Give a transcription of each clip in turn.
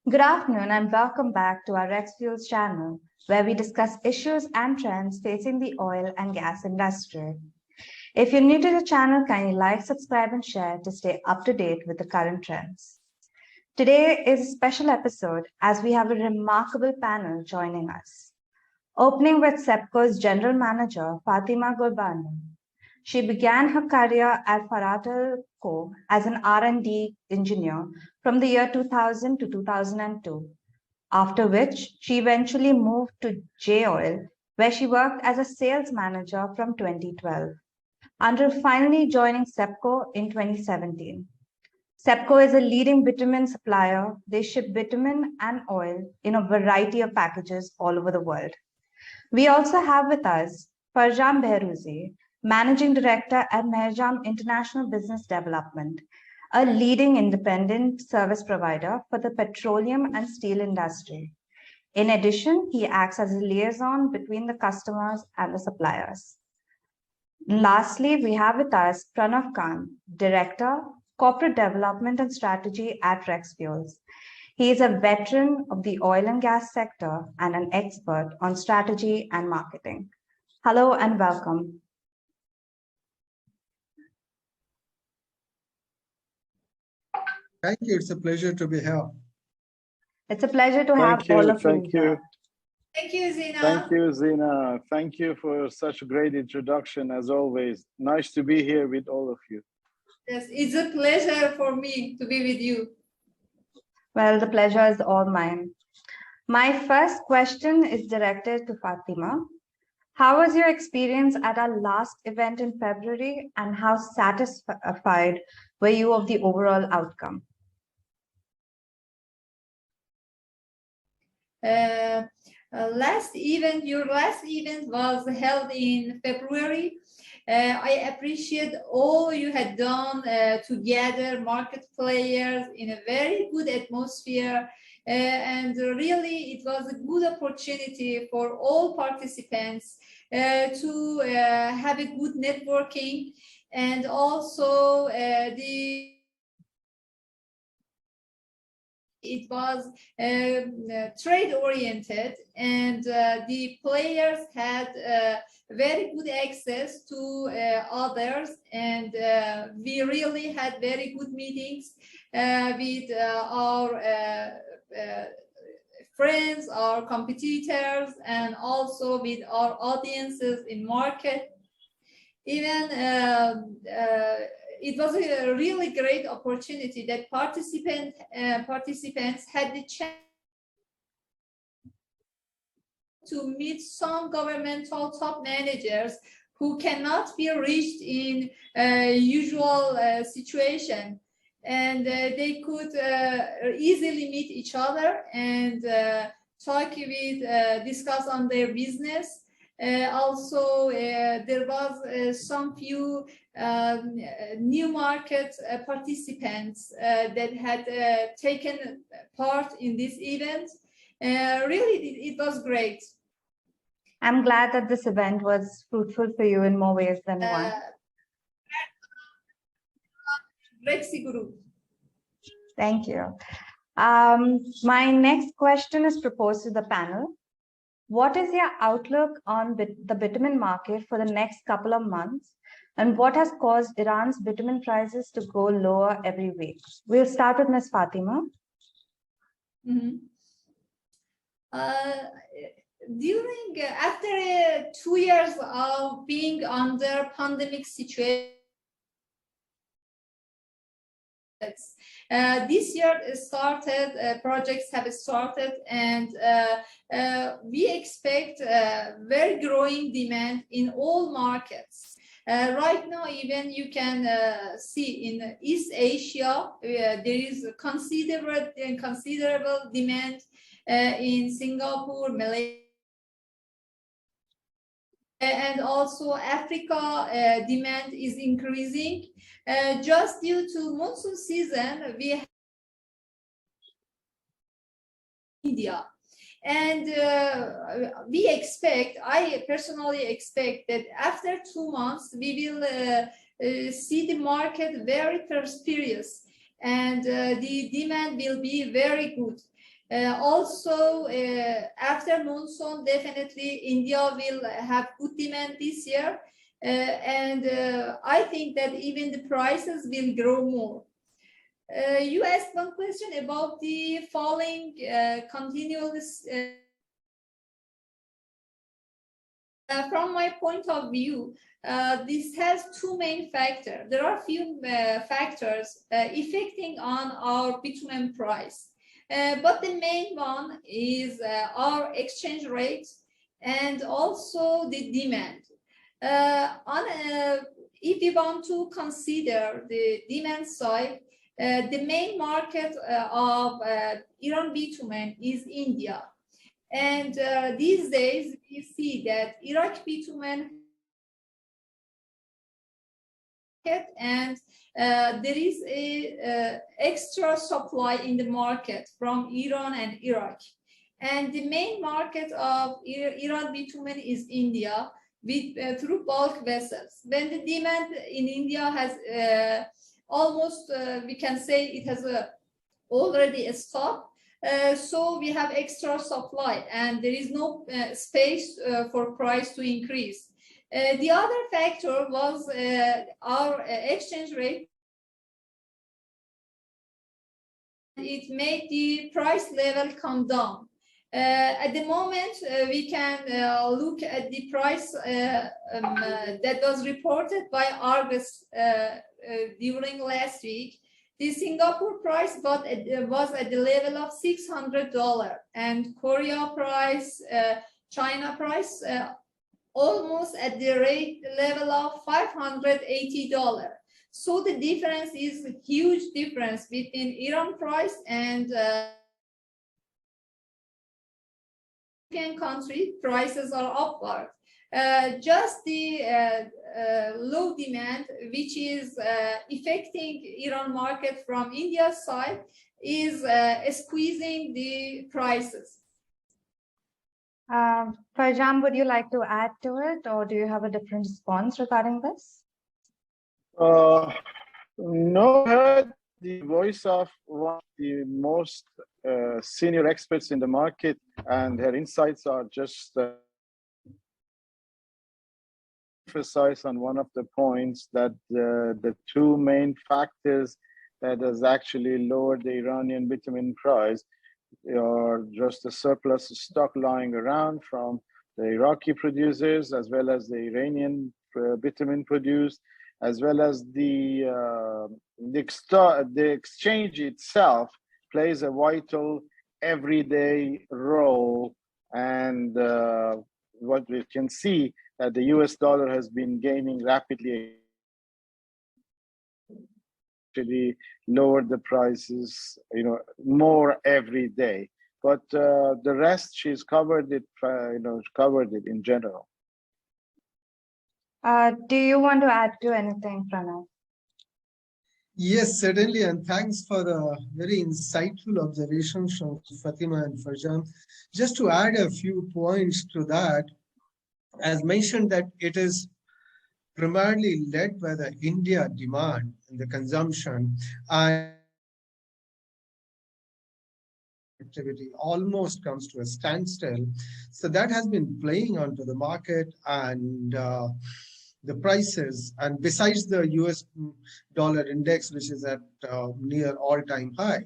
Good afternoon and welcome back to our 𝐁𝐢𝐭𝐮𝐬𝐢 channel, where we discuss issues and trends facing the oil and gas industry. If you're new to the channel, kindly like, subscribe, and share to stay up to date with the current trends. Today is a special episode as we have a remarkable panel joining us. Opening with 𝐁𝐈𝐭's General Manager, Fatima Gurbanu. She began her career at 𝐷𝐻𝐻𝐾o as an R&D engineer from the year 2000 to 2002, after which she eventually moved to J-Oil, where she worked as a sales manager from 2012, until finally joining 𝐁𝐈𝐭 in 2017. 𝐁𝐈𝐭 is a leading bitumen supplier. They ship bitumen and oil in a variety of packages all over the world. We also have with us Farjam Behrouzi, Managing Director at Mehrjam International Business Development, a leading independent service provider for the petroleum and steel industry. In addition, he acts as a liaison between the customers and the suppliers. Lastly, we have with us Pranav Kant, Director, Corporate Development and Strategy at RexFuels. He is a veteran of the oil and gas sector and an expert on strategy and marketing. Hello and welcome. Thank you. It's a pleasure to be here. It's a pleasure to have all of you. Thank you. Thank you, Zina. Thank you, Zina. Thank you for such a great introduction, as always. Nice to be here with all of you. Yes, it's a pleasure for me to be with you. Well, the pleasure is all mine. My first question is directed to Fatima. How was your experience at our last event in February, and how satisfied were you of the overall outcome? Your last event was held in February. I appreciate all you had done to gather market players in a very good atmosphere. And really, it was a good opportunity for all participants to have a good networking, and also it was trade oriented, and the players had very good access to others, and we really had very good meetings with our friends, our competitors, and also with our audiences in market. Even it was a really great opportunity that participants had the chance to meet some governmental top managers who cannot be reached in usual situation, and they could easily meet each other and discuss on their business. Also, there was some few new market participants that had taken part in this event. Really, it was great. I'm glad that this event was fruitful for you in more ways than one. Thank you. My next question is proposed to the panel. What is your outlook on the bitumen market for the next couple of months, and what has caused Iran's bitumen prices to go lower every week? We'll start with Ms. Fatima. Mm-hmm. After 2 years of being under pandemic situation, this year projects have started, and we expect very growing demand in all markets. Right now, even you can see in East Asia, there is considerable demand in Singapore, Malaysia, and also Africa. Demand is increasing just due to monsoon season. We have India, and I personally expect that after 2 months we will see the market very prosperous, and the demand will be very good. Also, after monsoon, definitely India will have good demand this year. And I think that even the prices will grow more. You asked one question about the falling continuous. From my point of view, this has two main factors. There are few factors affecting on our bitumen price. But the main one is our exchange rate and also the demand. If we want to consider the demand side, the main market of Iran bitumen is India. And these days, we see that Iraq bitumen and there is a extra supply in the market from Iran and Iraq. And the main market of Iran bitumen is India with through bulk vessels. When the demand in India has almost, we can say it has already stopped. So we have extra supply and there is no space for price to increase. The other factor was our exchange rate. It made the price level come down. At the moment, we can look at the price that was reported by Argus during last week. The Singapore price was at the level of $600 and Korea price, China price almost at the rate level of $580. So the difference is a huge difference between Iran price and European country prices are upward. Just the low demand, which is affecting Iran market from India's side, is squeezing the prices. Farjam, would you like to add to it, or do you have a different response regarding this? No, I heard the voice of one of the most senior experts in the market, and her insights are just emphasize on one of the points that the two main factors that has actually lowered the Iranian bitumen price are just the surplus stock lying around from the Iraqi producers, as well as the Iranian bitumen produced, as well as the exchange itself plays a vital everyday role. And what we can see that the US dollar has been gaining rapidly, actually lowered the prices, more every day. But the rest, she's covered it, covered it in general. Do you want to add to anything, Pranav? Yes, certainly, and thanks for the very insightful observations from Fatima and Farjam. Just to add a few points to that, as mentioned, that it is primarily led by the India demand and the consumption, and activity almost comes to a standstill. So that has been playing onto the market and the prices, and besides the US dollar index, which is at near all-time high.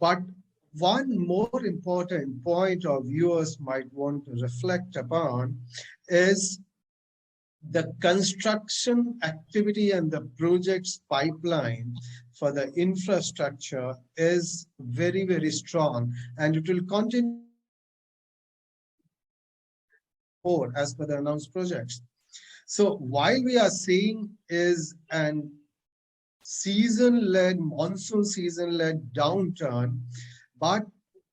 But one more important point our viewers might want to reflect upon is the construction activity and the projects pipeline for the infrastructure is very, very strong, and it will continue more as per the announced projects. So while we are seeing is an season-led, monsoon season-led downturn, but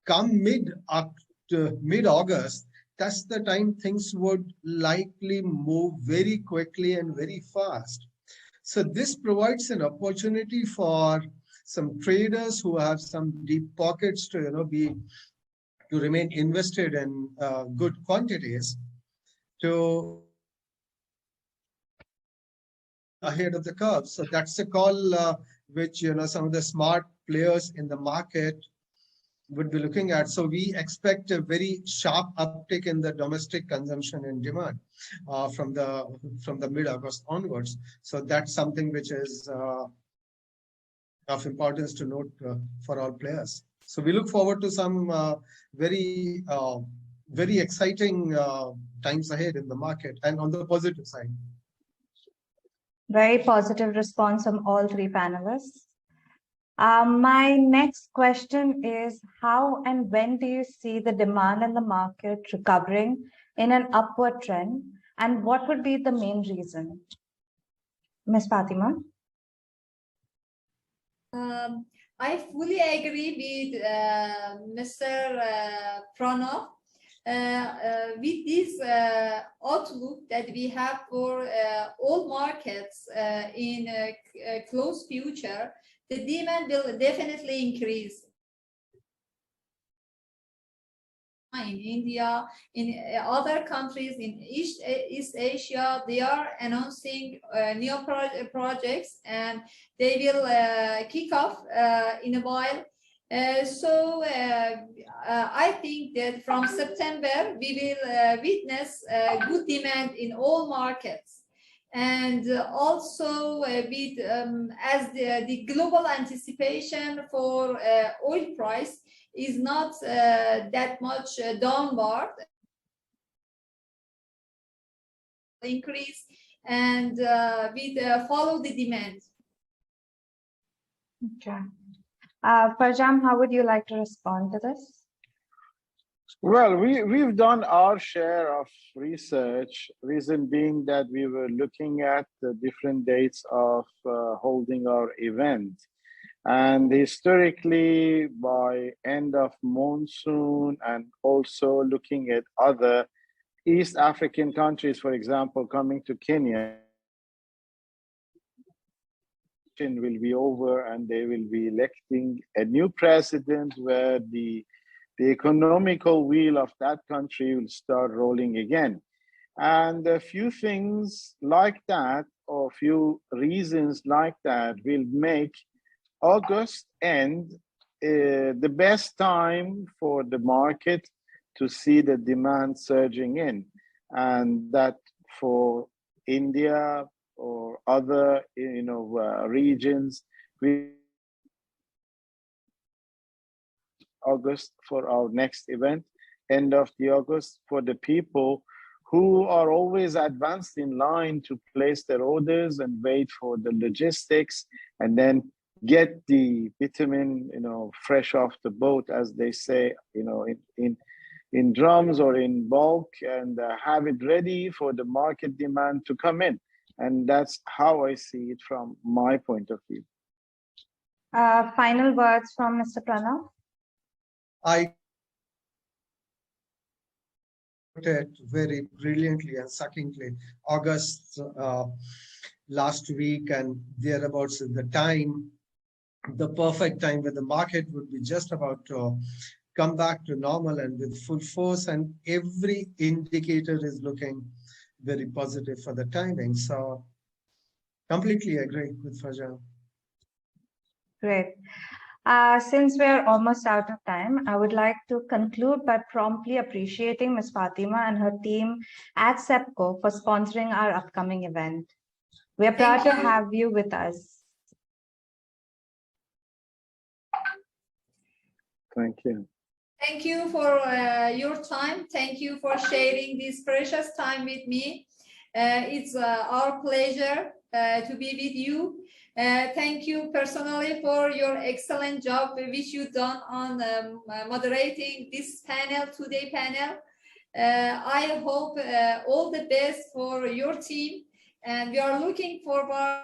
come mid-August, that's the time things would likely move very quickly and very fast. So this provides an opportunity for some traders who have some deep pockets to remain invested in good quantities to ahead of the curve. So that's a call which some of the smart players in the market would be looking at. So we expect a very sharp uptick in the domestic consumption and demand from the mid-August onwards. So that's something which is of importance to note for all players. So we look forward to some very exciting times ahead in the market and on the positive side. Very positive response from all three panelists. My next question is, how and when do you see the demand in the market recovering in an upward trend, and what would be the main reason? Ms. Fatima? I fully agree with Mr. Pranav. With this outlook that we have for all markets in a close future, the demand will definitely increase. In India, in other countries in East Asia, they are announcing new projects, and they will kick off in a while. So I think that from September, we will witness good demand in all markets. And also with as the global anticipation for oil price is not that much downward increase, and we follow the demand. Okay. Farjam, how would you like to respond to this? Well, we've done our share of research, reason being that we were looking at the different dates of holding our event. And historically, by end of monsoon, and also looking at other East African countries, for example, coming to Kenya, will be over and they will be electing a new president where the economical wheel of that country will start rolling again. And a few things like that, or a few reasons like that, will make August end the best time for the market to see the demand surging in. And that for India or other regions, we August for our next event, end of the August, for the people who are always advanced in line to place their orders and wait for the logistics and then get the bitumen, fresh off the boat, as they say, in drums or in bulk, and have it ready for the market demand to come in. And that's how I see it from my point of view. Final words from Mr. Pranav. I put it very brilliantly and succinctly. August last week and thereabouts is the perfect time where the market would be just about to come back to normal and with full force, and every indicator is looking very positive for the timing. So completely agree with Farjam. Great. Since we're almost out of time, I would like to conclude by promptly appreciating Ms. Fatima and her team at SEPCO for sponsoring our upcoming event. We are proud to have you with us. Thank you. Thank you for your time. Thank you for sharing this precious time with me. It's our pleasure to be with you. Thank you personally for your excellent job which you've done on moderating this panel, today panel. I hope all the best for your team, and we are looking forward.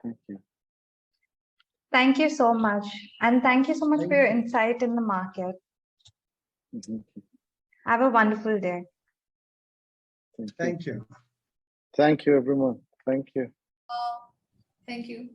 Thank you. Thank you so much. And thank you so much for your insight in the market. Have a wonderful day. Thank you. Thank you, everyone. Thank you. Thank you.